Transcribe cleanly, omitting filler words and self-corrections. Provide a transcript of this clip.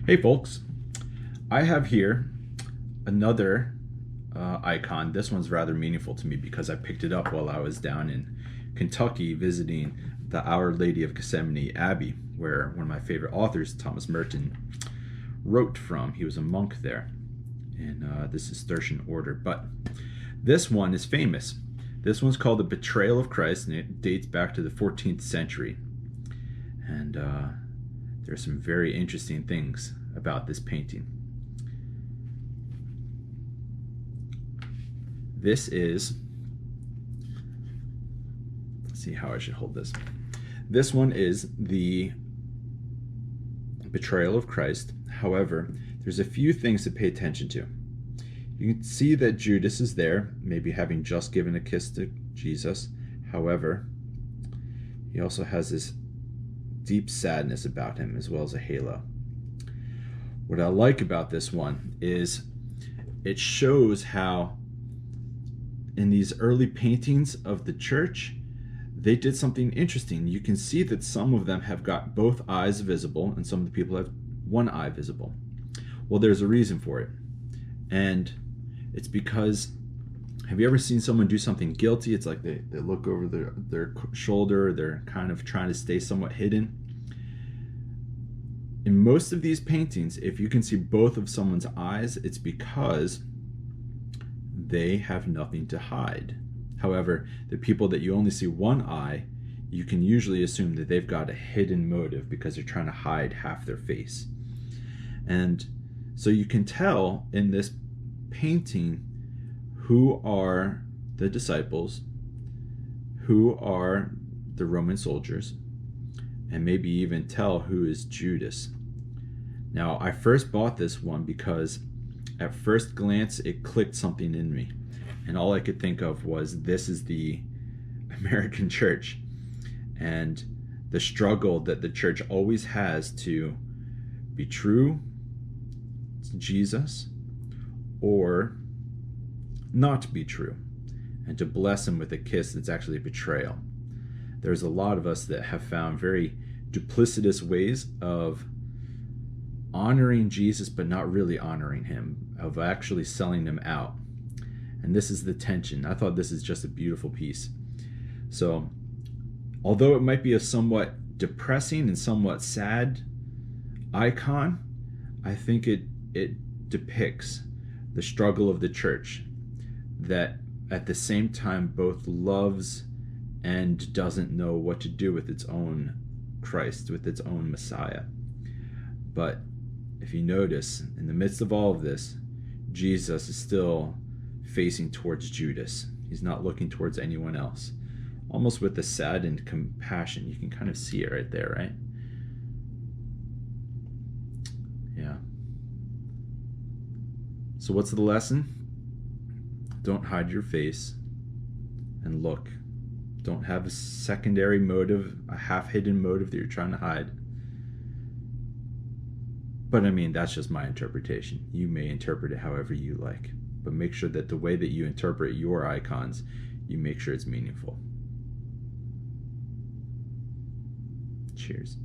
Hey folks, I have here another icon. This one's rather meaningful to me because I picked it up while I was down in Kentucky visiting the Our Lady of Gethsemane Abbey, where one of my favorite authors, Thomas Merton, wrote from. He was a monk there in the Cistercian order. But this one is famous. This one's called the Betrayal of Christ, and it dates back to the 14th century. And there are some very interesting things about this painting. This is, let's see how I should hold this. This one is the Betrayal of Christ. However, there's a few things to pay attention to. You can see that Judas is there, maybe having just given a kiss to Jesus. However, he also has this deep sadness about him, as well as a halo. What I like about this one is it shows how in these early paintings of the church, they did something interesting. You can see that some of them have got both eyes visible and some of the people have one eye visible. Well, there's a reason for it. And it's because, have you ever seen someone do something guilty? It's like they look over their shoulder, they're kind of trying to stay somewhat hidden. In most of these paintings, if you can see both of someone's eyes, it's because they have nothing to hide. However, the people that you only see one eye, you can usually assume that they've got a hidden motive because they're trying to hide half their face. And so you can tell in this painting who are the disciples, who are the Roman soldiers, and maybe even tell who is Judas. Now, I first bought this one because at first glance it clicked something in me, and all I could think of was, this is the American church and the struggle that the church always has to be true to Jesus or not be true, and to bless him with a kiss that's actually a betrayal. There's a lot of us that have found very duplicitous ways of honoring Jesus but not really honoring him, of actually selling him out. And this is the tension. I thought this is just a beautiful piece. So although it might be a somewhat depressing and somewhat sad icon, I think it depicts the struggle of the church that at the same time both loves and doesn't know what to do with its own Christ, with its own Messiah. But if you notice, in the midst of all of this, Jesus is still facing towards Judas. He's not looking towards anyone else. Almost with a saddened compassion. You can kind of see it right there, right? Yeah. So what's the lesson? Don't hide your face and look. Don't have a secondary motive, a half-hidden motive that you're trying to hide. But I mean, that's just my interpretation. You may interpret it however you like. But make sure that the way that you interpret your icons, you make sure it's meaningful. Cheers.